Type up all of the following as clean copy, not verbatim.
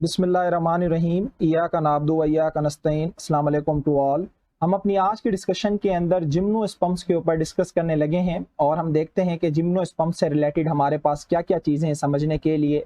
बिस्मिल्लाहिर्रहमानिर्रहीम इय्याका नअब्दु व इय्याका नस्तईन। अस्सलाम वालेकुम टू ऑल। हम अपनी आज की डिस्कशन के अंदर जिम्नोस्पर्म्स के ऊपर डिस्कस करने लगे हैं और हम देखते हैं कि जिम्नोस्पर्म्स से रिलेटेड हमारे पास क्या क्या चीज़ें हैं समझने के लिए।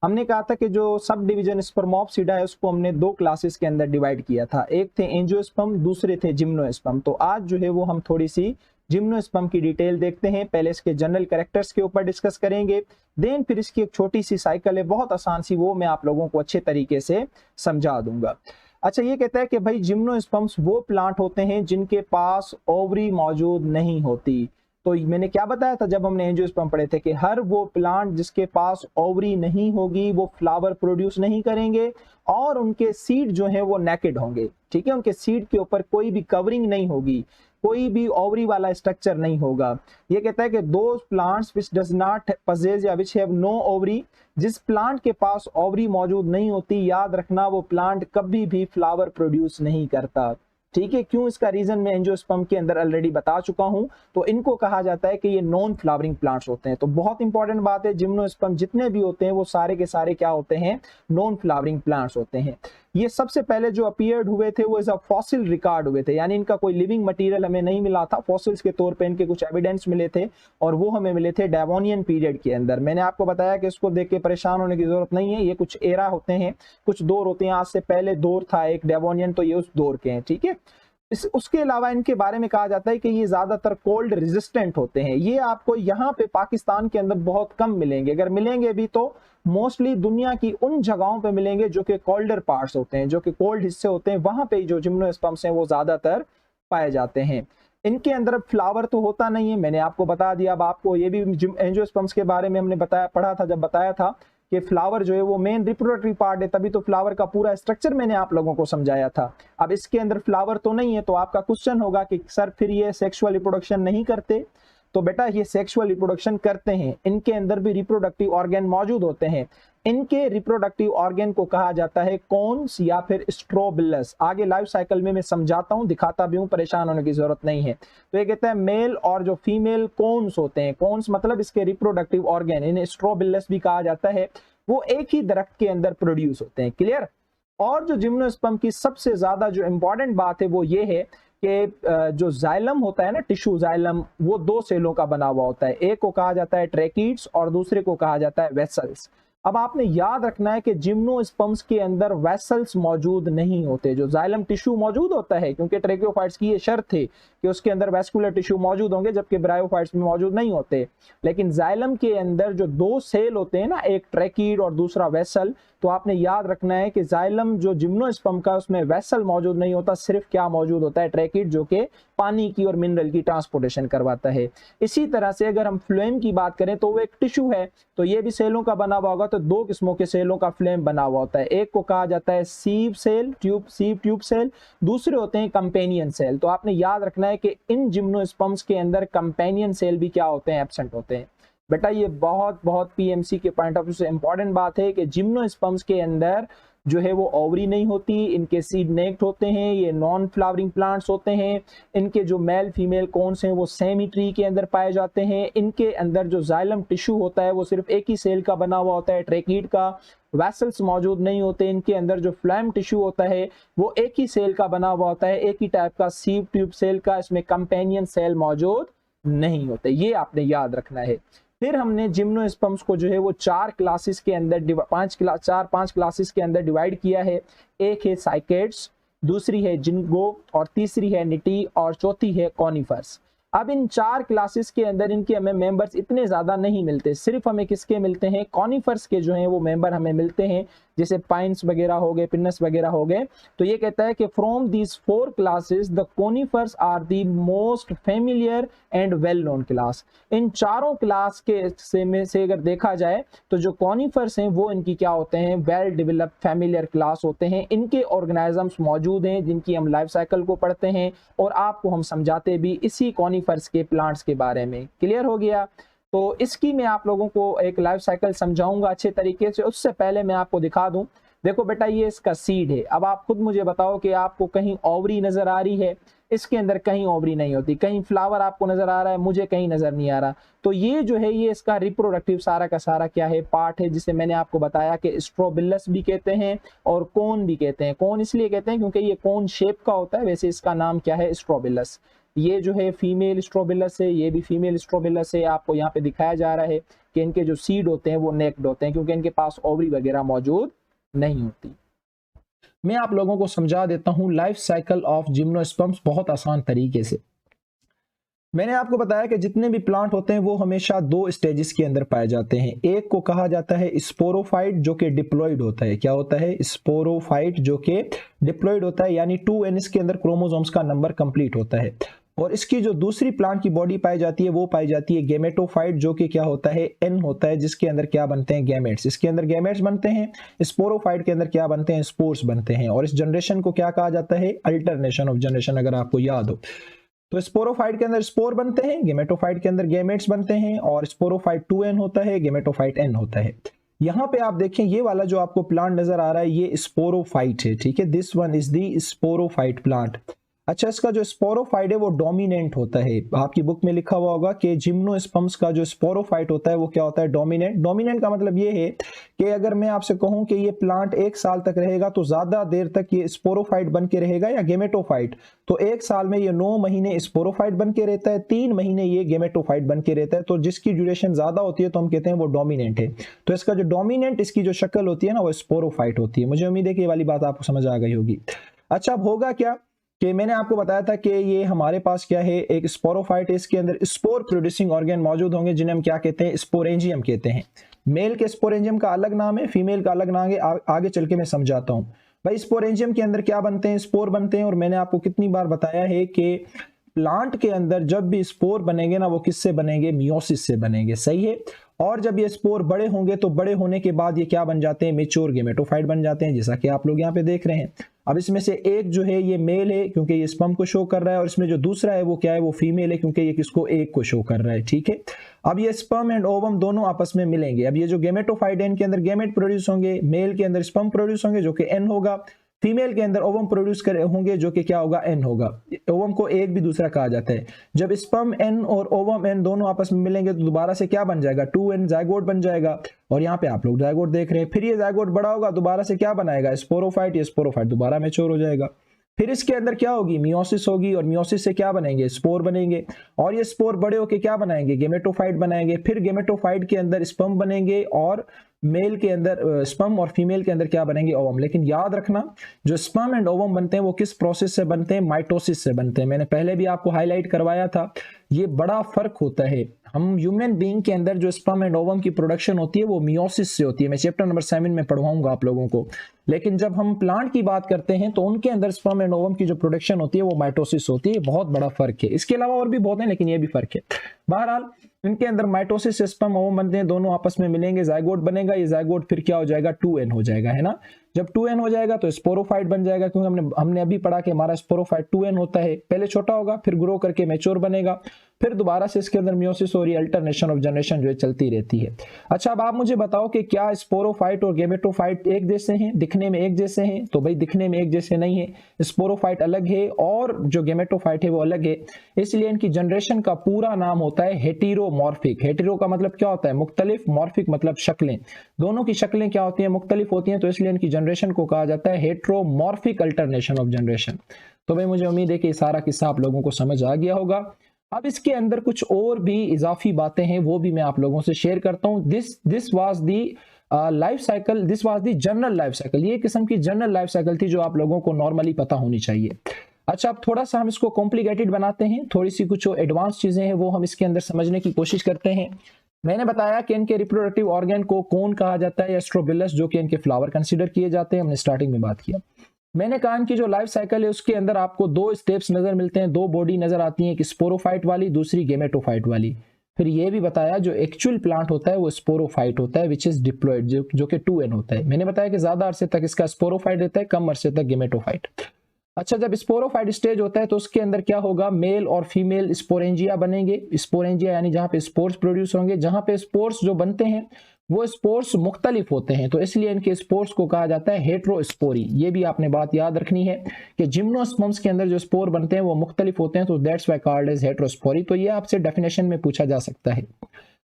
हमने कहा था कि जो सब डिवीजन स्पर्मोप्सिडा है उसको हमने दो क्लासेस के अंदर डिवाइड किया था, एक थे एंजियोस्पर्म, दूसरे थे जिम्नोस्पर्म। तो आज जो है वो हम थोड़ी सी जिम्नोस्पर्म की डिटेल देखते हैं। पहले इसके जनरल कैरेक्टर्स के ऊपर डिस्कस करेंगे, देन फिर इसकी एक छोटी सी साइकिल है बहुत आसान सी, वो मैं आप लोगों को अच्छे तरीके से समझा दूंगा। अच्छा, ये कहता है कि भाई जिम्नोस्पर्म्स वो प्लांट होते हैं जिनके पास ओवरी मौजूद नहीं होती। तो मैंने क्या बताया था जब हमने एंजियोस्पर्म पढ़े थे कि हर वो प्लांट जिसके पास ओवरी नहीं होगी वो फ्लावर प्रोड्यूस नहीं करेंगे और उनके सीड जो है वो नेकेड होंगे। ठीक है, उनके सीड के ऊपर कोई भी कवरिंग नहीं होगी, कोई भी ओवरी वाला स्ट्रक्चर नहीं होगा। ये कहता है कि दो प्लांट्स विच डज नॉट पजेज या विच हैव नो ओवरी, जिस प्लांट के पास ओवरी मौजूद नहीं होती, याद रखना वो प्लांट कभी भी फ्लावर प्रोड्यूस नहीं करता। ठीक है, क्यों? इसका रीजन मैं एंजियोस्पर्म के अंदर ऑलरेडी बता चुका हूं। तो इनको कहा जाता है कि ये नॉन फ्लावरिंग प्लांट्स होते हैं। तो बहुत इंपॉर्टेंट बात है, जिम्नोस्पर्म जितने भी होते हैं वो सारे के सारे क्या होते हैं? नॉन फ्लावरिंग प्लांट्स होते हैं। ये सबसे पहले जो अपीयर्ड हुए थे वो एज अ फॉसिल रिकॉर्ड हुए थे, यानी इनका कोई लिविंग मटेरियल हमें नहीं मिला था, फॉसिल्स के तौर पे इनके कुछ एविडेंस मिले थे और वो हमें मिले थे डेवोनियन पीरियड के अंदर। मैंने आपको बताया कि इसको देख के परेशान होने की जरूरत नहीं है, ये कुछ एरा होते हैं, कुछ दौर होते हैं। आज से पहले दौर था एक डेवोनियन, तो ये उस दौर के हैं। ठीक है, उसके अलावा इनके बारे में कहा जाता है कि ये ज्यादातर कोल्ड रेजिस्टेंट होते हैं। ये आपको यहाँ पे पाकिस्तान के अंदर बहुत कम मिलेंगे, अगर मिलेंगे भी तो मोस्टली दुनिया की उन जगहों पे मिलेंगे जो कि कोल्डर पार्ट्स होते हैं, जो कि कोल्ड हिस्से होते हैं, वहां पे जो जिम्नोस्पर्म्स हैं वो ज्यादातर पाए जाते हैं। इनके अंदर फ्लावर तो होता नहीं है, मैंने आपको बता दिया। अब आपको ये भी एंजियोस्पर्म्स के बारे में हमने बताया, पढ़ा था जब बताया था कि फ्लावर जो है वो मेन रिप्रोडक्टिव पार्ट है, तभी तो फ्लावर का पूरा स्ट्रक्चर मैंने आप लोगों को समझाया था। अब इसके अंदर फ्लावर तो नहीं है, तो आपका क्वेश्चन होगा कि सर फिर ये सेक्सुअल रिप्रोडक्शन नहीं करते? तो बेटा ये सेक्सुअल रिप्रोडक्शन करते हैं, इनके अंदर भी रिप्रोडक्टिव ऑर्गन मौजूद होते हैं। इनके रिप्रोडक्टिव ऑर्गन को कहा जाता है कॉन्स या फिर स्ट्रोबिलस। आगे लाइफ साइकिल में मैं समझाता हूं, दिखाता भी हूं, परेशान होने की जरूरत नहीं है। तो ये कहता है मेल और जो फीमेल कॉन्स होते हैं, कॉन्स मतलब इसके रिप्रोडक्टिव ऑर्गन, इन्हें स्ट्रोबिलस भी कहा जाता है, वो एक ही दरख्त के अंदर प्रोड्यूस होते हैं। क्लियर? और जो जिम्नोस्पर्म की सबसे ज्यादा जो इंपॉर्टेंट बात है वो ये है कि जो जाइलम होता है ना, टिश्यू जाइलम, वो दो सेलों का बना हुआ होता है। एक को कहा जाता है ट्रैकीड्स और दूसरे को कहा जाता है वेसल्स। अब आपने याद रखना है कि जिम्नोस्पर्म्स के अंदर वेसल्स मौजूद नहीं होते, जो जाइलम टिश्यू मौजूद होता है, क्योंकि ट्रैकियोफाइट्स की ये शर्त थी कि उसके अंदर वेस्कुलर टिश्यू मौजूद होंगे, जबकि ब्रायोफाइट्स में मौजूद नहीं होते। लेकिन जाइलम के अंदर जो दो सेल होते हैं ना, एक ट्रैकीड और दूसरा वेसल, तो आपने याद रखना है कि जाइलम जो जिम्नोस्पर्म का, उसमें वेसल मौजूद नहीं होता, सिर्फ क्या मौजूद होता है? ट्रैकीड, जो कि पानी की और मिनरल की ट्रांसपोर्टेशन करवाता है। इसी तरह से अगर हम फ्लोएम की बात करें तो वो एक टिश्यू है, तो ये भी सेलों का बना हुआ होगा। तो दो किस्मों के सेलों का फ्लोएम बना हुआ होता है, एक को कहा जाता है सीव सेल, सीव ट्यूब सेल, दूसरे होते हैं कंपेनियन सेल। तो आपने याद रखना है कि इन जिम्नोस्पर्म्स के अंदर कंपेनियन सेल भी क्या होते हैं? एब्सेंट होते हैं। बेटा ये बहुत बहुत पीएमसी के पॉइंट ऑफ व्यू से इंपॉर्टेंट बात है कि जिम्नोस्पर्म्स के अंदर जो है वो ओवरी नहीं होती, इनके सीड नेक्ड होते हैं, ये नॉन फ्लावरिंग प्लांट्स होते हैं। इनके जो मेल फीमेल कॉन्स हैं वो सेमी ट्री के अंदर पाए जाते हैं। इनके अंदर जो जाइलम टिश्यू होता है वो सिर्फ एक ही सेल का बना हुआ होता है, ट्रैकीड का। वेसल्स मौजूद नहीं होते। इनके अंदर जो फ्लैम टिश्यू होता है वो एक ही सेल का बना हुआ होता है, एक ही टाइप का सीव ट्यूब सेल का, इसमें कंपेनियन सेल मौजूद नहीं होते। ये आपने याद रखना है। फिर हमने जिम्नोस्पर्म्स को जो है वो चार क्लासेस के अंदर, पांच क्लासेस के अंदर डिवाइड किया है। एक है साइकेड्स, दूसरी है जिंगो, और तीसरी है निटी, और चौथी है कॉनिफर्स। अब इन चार क्लासेस के अंदर इनके हमें मेंबर्स इतने ज्यादा नहीं मिलते, सिर्फ हमें किसके मिलते हैं? कॉनिफर्स के जो हैं वो मेंबर हमें मिलते हैं, जैसे पाइन्स वगैरह हो गए, पिनस वगैरह हो गए। तो ये कहता है कि from these four classes the conifers are the most familiar and well known class. इन चारों क्लास के में से अगर देखा जाए तो जो कॉनिफर्स हैं वो इनकी क्या होते हैं? वेल डेवलप्ड फेमिलियर क्लास होते हैं। इनके ऑर्गेनिजम्स मौजूद हैं जिनकी हम लाइफ साइकिल को पढ़ते हैं और आपको हम समझाते भी इसी कॉनिफर्स के प्लांट्स के बारे में। क्लियर हो गया? तो इसकी मैं आप लोगों को एक लाइफ साइकिल समझाऊंगा अच्छे तरीके से। उससे पहले मैं आपको दिखा दूं, देखो बेटा ये इसका सीड है। अब आप खुद मुझे बताओ कि आपको कहीं ओवरी नजर आ रही है? इसके अंदर कहीं ओवरी नहीं होती, कहीं फ्लावर आपको नजर आ रहा है, मुझे कहीं नजर नहीं आ रहा। तो ये जो है ये इसका रिप्रोडक्टिव सारा का सारा क्या है, पार्ट है, जिसे मैंने आपको बताया कि स्ट्रोबिलस भी कहते हैं और कोन भी कहते हैं। कोन इसलिए कहते हैं क्योंकि ये कोन शेप का होता है, वैसे इसका नाम क्या है, स्ट्रोबिलस। ये जो है फीमेल स्ट्रोबिलस है, ये भी फीमेल स्ट्रोबिलस है। आपको यहाँ पे दिखाया जा रहा है कि इनके जो सीड होते हैं वो नेक्ड होते हैं, क्योंकि इनके पास ओवरी वगैरह मौजूद नहीं होती। मैं आप लोगों को समझा देता हूं लाइफ साइकिल ऑफ जिम्नोस्पर्म्स बहुत आसान तरीके से। मैंने आपको बताया कि जितने भी प्लांट होते हैं वो हमेशा दो स्टेजेस के अंदर पाए जाते हैं। एक को कहा जाता है स्पोरोफाइट, जो कि डिप्लॉइड होता है। क्या होता है? स्पोरोफाइट, जो कि डिप्लॉइड होता है, यानी 2n इसके अंदर क्रोमोसोम्स का नंबर कंप्लीट होता है। और इसकी जो दूसरी प्लांट की बॉडी पाई जाती है वो पाई जाती है गेमेटोफाइट, जो कि क्या होता है, n होता है, जिसके अंदर क्या बनते हैं, गैमेट्स। इसके अंदर गैमेट्स बनते हैं। स्पोरोफाइट के अंदर क्या बनते हैं, स्पोर्स बनते हैं। और इस जनरेशन को क्या कहा जाता है, अल्टरनेशन ऑफ जनरेशन, अगर आपको याद हो। तो स्पोरोफाइट के अंदर स्पोर बनते हैं, गेमेटोफाइट के अंदर गैमेट्स बनते हैं, और स्पोरोफाइट 2n होता है, गेमेटोफाइट n होता है। यहाँ पे आप देखें ये वाला जो आपको प्लांट नजर आ रहा है ये स्पोरोफाइट है, ठीक है। This one is the sporophyte plant. अच्छा, इसका जो स्पोरोफाइट है वो डोमिनेंट होता है। आपकी बुक में लिखा हुआ होगा कि जिम्नोस्पर्म्स का जो स्पोरोफाइट होता है वो क्या होता है, डोमिनेंट। डोमिनेंट का मतलब ये है कि अगर मैं आपसे कहूं कि ये प्लांट 1 साल तक रहेगा तो ज्यादा देर तक ये स्पोरोफाइट बन के रहेगा या गेमेटोफाइट, तो 1 साल में ये 9 महीने स्पोरोफाइट बन के रहता है, 3 महीने ये गेमेटोफाइट बन के रहता है। तो जिसकी ड्यूरेशन ज्यादा होती है तो हम कहते हैं वो डोमिनेंट है। तो इसका जो डोमिनेंट इसकी जो शक्ल होती है ना वो स्पोरोफाइट होती है। मुझे उम्मीद है कि ये वाली बात आपको समझ आ गई होगी। अच्छा, अब होगा क्या कि मैंने आपको बताया था कि ये हमारे पास क्या है, एक स्पोरोफाइट है, इसके अंदर स्पोर प्रोड्यूसिंग ऑर्गन मौजूद होंगे जिन्हें हम क्या कहते हैं, स्पोरेंजियम कहते हैं। मेल के स्पोरेंजियम का अलग नाम है, फीमेल का अलग नाम है। आगे चल के मैं समझाता हूं। भाई स्पोरेंजियम के अंदर क्या बनते हैं, स्पोर बनते हैं। और मैंने आपको कितनी बार बताया है कि प्लांट के अंदर जब भी स्पोर बनेंगे ना वो किससे बनेंगे, मियोसिस से बनेंगे, सही है। और जब ये स्पोर बड़े होंगे तो बड़े होने के बाद ये क्या बन जाते हैं, मेच्योर गेमेटोफाइट बन जाते हैं, जैसा कि आप लोग यहाँ पे देख रहे हैं। अब इसमें से एक जो है ये मेल है क्योंकि ये स्पर्म को शो कर रहा है, और इसमें जो दूसरा है वो क्या है, वो फीमेल है क्योंकि ये किसको, एक को शो कर रहा है, ठीक है। अब ये स्पर्म एंड ओवम दोनों आपस में मिलेंगे। अब ये जो गेमेटोफाइट है इनके अंदर गैमेट प्रोड्यूस होंगे, मेल के अंदर स्पर्म प्रोड्यूस होंगे जो कि n होगा, फीमेल के अंदर ओवम प्रोड्यूस कर होंगे जो कि क्या होगा, n होगा। ओवम को एक भी दूसरा कहा जाता है। जब स्पर्म n और ओवम n दोनों आपस में मिलेंगे तो दोबारा से क्या बन जाएगा, 2n जाइगोट बन जाएगा। और यहाँ पे आप लोग जाइगोट देख रहे हैं। फिर ये जाइगोट बड़ा होगा, दोबारा से क्या बनाएगा, स्पोरोफाइट। ये स्पोरोफाइट दोबारा मैच्योर हो जाएगा। फिर इसके अंदर क्या होगी, मियोसिस होगी, और मियोसिस से क्या बनेंगे, स्पोर बनेंगे। और ये स्पोर बड़े होके क्या बनाएंगे, गेमेटोफाइट बनाएंगे। फिर गेमेटोफाइट के अंदर स्पर्म बनेंगे, और मेल के अंदर स्पर्म, और फीमेल के अंदर क्या बनेंगे, ओवम। लेकिन याद रखना जो स्पर्म एंड ओवम बनते हैं वो किस प्रोसेस से बनते हैं, माइटोसिस से बनते हैं। मैंने पहले भी आपको हाईलाइट करवाया था, ये बड़ा फर्क होता है। हम ह्यूमन बीइंग के अंदर जो स्पर्म एंड ओवम की प्रोडक्शन होती है वो मियोसिस से होती है। मैं चैप्टर नंबर 7 में पढ़वाऊंगा आप लोगों को। लेकिन जब हम प्लांट की बात करते हैं तो उनके अंदर स्पर्म एंड ओवम की जो प्रोडक्शन होती है वो माइटोसिस होती है। बहुत बड़ा फर्क है। इसके अलावा और भी बहुत है लेकिन ये भी फर्क है। बहरहाल इनके अंदर माइटोसिस से स्पर्म ओवम बनते हैं, दोनों आपस में मिलेंगे, जाइगोट बनेगा। ये जाइगोट फिर क्या हो जाएगा, 2n हो जाएगा, है ना। जब 2n हो जाएगा तो स्पोरोफाइट बन जाएगा, क्योंकि हमने अभी पढ़ा कि हमारा स्पोरोफाइट 2n होता है। पहले छोटा होगा, फिर ग्रो करके मैच्योर बनेगा, फिर दोबारा से इसके अंदर मियोसिस हो रही है, अल्टरनेशन ऑफ जनरेशन जो है चलती रहती है। अच्छा, अब आप मुझे बताओ कि क्या स्पोरोफाइट और गेमेटोफाइट एक जैसे हैं, दिखने में एक जैसे हैं? तो भाई दिखने में एक जैसे नहीं है। स्पोरोफाइट अलग है और जो गेमेटोफाइट है वो अलग है। इसलिए इनकी जनरेशन का पूरा नाम होता है हेटेरोमॉर्फिक। हेटेरो का मतलब क्या होता है, मुख्तलिफ, मॉर्फिक मतलब शक्लें। दोनों की शक्लें क्या होती हैं, मुख्तलिफ होती हैं। तो इसलिए इनकी जनरेशन को कहा जाता है हेटेरोमॉर्फिक अल्टरनेशन ऑफ जनरेशन। तो भाई मुझे उम्मीद है कि सारा किस्सा आप लोगों को समझ आ गया होगा। अब इसके अंदर कुछ और भी इजाफी बातें हैं, वो भी मैं आप लोगों से शेयर करता हूं। This was the life cycle, this was the general life cycle. ये किस्म की जनरल लाइफ साइकिल थी जो आप लोगों को नॉर्मली पता होनी चाहिए। अच्छा, अब थोड़ा सा हम इसको कॉम्प्लिकेटेड बनाते हैं, थोड़ी सी कुछ एडवांस चीजें हैं वो हम इसके अंदर समझने की कोशिश करते हैं। मैंने बताया कि इनके रिप्रोडक्टिव ऑर्गन को कोन कहा जाता है या स्ट्रोबिलस, जो कि इनके फ्लावर कंसीडर किए जाते हैं। हमने स्टार्टिंग में बात किया। मैंने कहा इनकी जो लाइफ साइकिल है उसके अंदर आपको 2 स्टेप्स नजर मिलते हैं, 2 बॉडी नजर आती हैं, एक स्पोरोफाइट वाली, दूसरी गेमेटोफाइट वाली। फिर ये भी बताया जो एक्चुअल प्लांट होता है वो स्पोरोफाइट होता है, विच इज डिप्लॉयड, जो कि 2n होता है। मैंने बताया कि ज्यादा अरसे तक इसका स्पोरोफाइट रहता है, कम अरसे तक गेमेटोफाइट। अच्छा, जब स्पोरोफाइट स्टेज होता है तो उसके अंदर क्या होगा, मेल और फीमेल स्पोरेंजिया बनेंगे। स्पोरेंजिया यानी जहां पे स्पोर्स प्रोड्यूस होंगे, जहां पे स्पोर्स जो बनते हैं वो स्पोर्स मुख्तलिफ होते हैं, तो इसलिए इनके स्पोर्स को कहा जाता है हेट्रोस्पोरी। ये भी आपने बात याद रखनी है कि जिम्नोस्पर्म्स के अंदर जो स्पोर बनते हैं वो मुख्तलिफ होते हैं, तो that's why called as heterospory. तो ये आपसे डेफिनेशन में पूछा जा सकता है।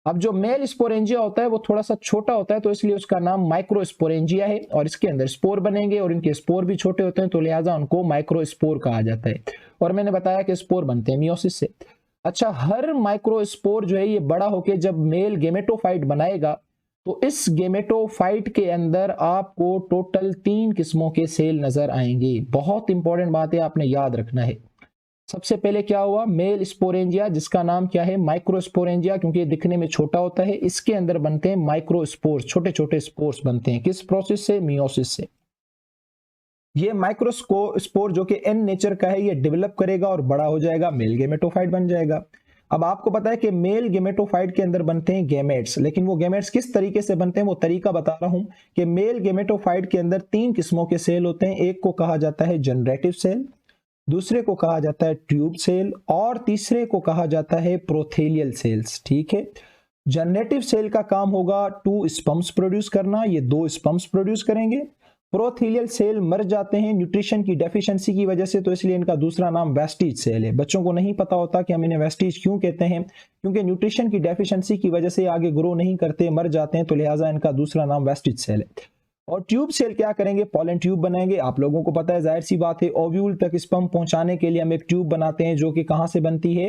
अब जो मेल स्पोरेंजिया होता है वो थोड़ा सा छोटा होता है, तो इसलिए उसका नाम माइक्रोस्पोरेंजिया है, और इसके अंदर स्पोर बनेंगे और इनके स्पोर भी छोटे होते हैं, तो लिहाजा उनको माइक्रोस्पोर कहा जाता है। और मैंने बताया कि स्पोर बनते हैं मियोसिस से। अच्छा, हर माइक्रोस्पोर जो है ये बड़ा होकर जब मेल गेमेटोफाइट बनाएगा, तो इस गेमेटोफाइट के अंदर आपको टोटल 3 किस्मों के सेल नजर आएंगे। बहुत इंपॉर्टेंट बात है, आपने याद रखना है। सबसे पहले क्या हुआ, मेल स्पोरेंजिया, जिसका नाम क्या है माइक्रोस्पोरेंजिया, क्योंकि ये दिखने में छोटा होता है। इसके अंदर बनते हैं माइक्रोस्पोर्स, छोटे छोटे स्पोर्स बनते हैं। किस प्रोसेस से? मियोसिस से। ये माइक्रोस्पोर जो कि एन नेचर का है, ये डेवलप करेगा और बड़ा हो जाएगा, मेल गेमेटोफाइट बन जाएगा। अब आपको पता है कि मेल गेमेटोफाइट के अंदर बनते हैं गैमेट्स, लेकिन वो गैमेट्स किस तरीके से बनते हैं वो तरीका बता रहा हूं कि मेल गेमेटोफाइट के अंदर 3 किस्मों के सेल होते हैं। एक को कहा जाता है जनरेटिव सेल, दूसरे को कहा जाता है ट्यूब सेल, और तीसरे को कहा जाता है प्रोथेलियल सेल्स। ठीक है, जनरेटिव सेल का काम होगा 2 स्पर्म्स प्रोड्यूस करना, ये 2 स्पर्म्स प्रोड्यूस करेंगे। प्रोथेलियल सेल मर जाते हैं न्यूट्रिशन की डेफिशिएंसी की वजह से, तो इसलिए इनका दूसरा नाम वेस्टिज सेल है। बच्चों को नहीं पता होता कि हम इन्हें वेस्टिज क्यों कहते हैं, क्योंकि न्यूट्रिशन की डेफिशिएंसी की वजह से आगे ग्रो नहीं करते, मर जाते हैं, तो लिहाजा इनका दूसरा नाम वेस्टिज सेल है। और ट्यूब सेल क्या करेंगे, पॉलन ट्यूब बनाएंगे। आप लोगों को पता है, जाहिर सी बात है, ओव्यूल तक स्पर्म पहुंचाने के लिए हम एक ट्यूब बनाते हैं, जो कि कहां से बनती है,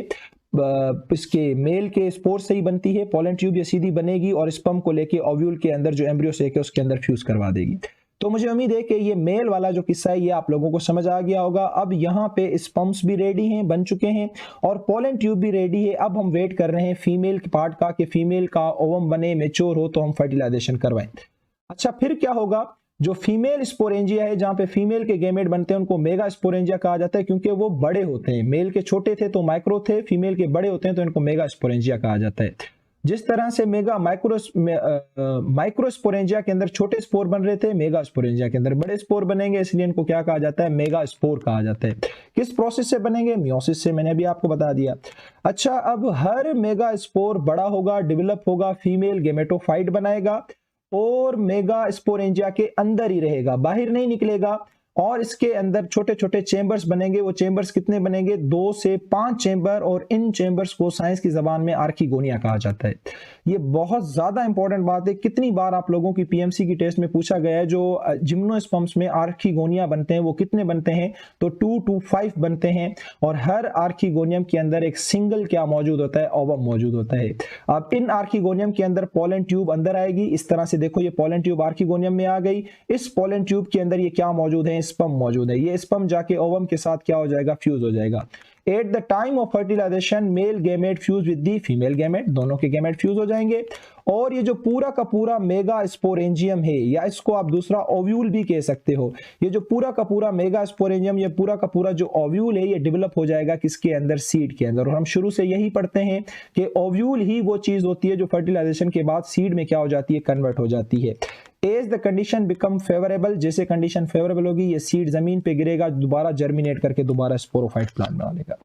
इसके मेल के स्पोर से ही बनती है। पॉलन ट्यूब ये सीधी बनेगी और स्पर्म को लेके ओव्यूल के अंदर जो एम्ब्रियो सेक है उसके अंदर फ्यूज करवा देगी। तो मुझे उम्मीद है कि ये मेल वाला जो किस्सा है ये आप लोगों को समझ आ गया होगा। अब यहाँ पे स्पर्म्स भी रेडी हैं, बन चुके हैं, और पॉलन ट्यूब भी रेडी है। अब हम वेट कर रहे हैं फीमेल पार्ट का, कि फीमेल का ओवम बने, मेच्योर हो, तो हम फर्टिलाइजेशन करवाएं। अच्छा, फिर क्या होगा, जो फीमेल स्पोरेंजिया है, जहां पे फीमेल के गैमेट बनते हैं, उनको मेगा स्पोरेंजिया कहा जाता है, क्योंकि वो बड़े होते हैं। मेल के छोटे थे तो माइक्रो थे, फीमेल के बड़े होते हैं तो इनको मेगा स्पोरेंजिया कहा जाता है। जिस तरह से माइक्रोस्पोरेंजिया के अंदर छोटे स्पोर बन रहे थे, मेगा स्पोरेंजिया के अंदर बड़े स्पोर बनेंगे, इसलिए इनको क्या कहा जाता है, मेगा स्पोर कहा जाता है। किस प्रोसेस से बनेंगे? मियोसिस से, मैंने अभी आपको बता दिया। अच्छा, अब हर मेगा स्पोर बड़ा होगा, डेवलप होगा, फीमेल गेमेटोफाइट बनाएगा, और मेगा स्पोरेंजिया के अंदर ही रहेगा, बाहर नहीं निकलेगा, और इसके अंदर छोटे छोटे चेंबर्स बनेंगे। वो चेंबर्स कितने बनेंगे? 2 से 5 चेंबर, और इन चेंबर्स को साइंस की जबान में आर्किगोनिया कहा जाता है। ये बहुत ज्यादा इंपॉर्टेंट बात है। कितनी बार आप लोगों की पीएमसी की टेस्ट में पूछा गया है, जो जिम्नोस्पर्म्स में आर्किगोनिया बनते हैं वो कितने बनते हैं, तो 2 to 5 बनते हैं, और हर आर्किगोनियम के अंदर एक सिंगल क्या मौजूद होता है, ओवम मौजूद होता है। अब इन आर्किगोनियम के अंदर पॉलन ट्यूब अंदर आएगी। इस तरह से देखो, ये पॉलन ट्यूब आर्किगोनियम में आ गई। इस पॉलन ट्यूब के अंदर ये क्या मौजूद है, स्पर्म मौजूद है। ये स्पर्म जाके ओवम के साथ क्या हो जाएगा, फ्यूज हो जाएगा। At the time of fertilisation male gamete fuse with the female gamete, दोनों के गैमेट फ्यूज हो जाएंगे। और ये जो पूरा का पूरा मेगा स्पोरेंजियम है, या इसको आप दूसरा ओव्यूल भी कह सकते हो, ये जो पूरा का पूरा मेगा स्पोरेंजियम, ये पूरा का पूरा जो ओव्यूल है, ये डेवलप हो जाएगा किसके अंदर, सीड के अंदर। और हम शुरू से यही पढ़ते हैं कि ओव्यूल ही वो चीज होती है जो फर्टिलाइजेशन के बाद सीड में क्या हो जाती है, कन्वर्ट हो जाती है। As the condition become favourable, जैसे कंडीशन फेवरेबल होगी, ये सीड जमीन पे गिरेगा, दोबारा जर्मिनेट करके दोबारा स्पोरोफाइट प्लांट बना लेगा।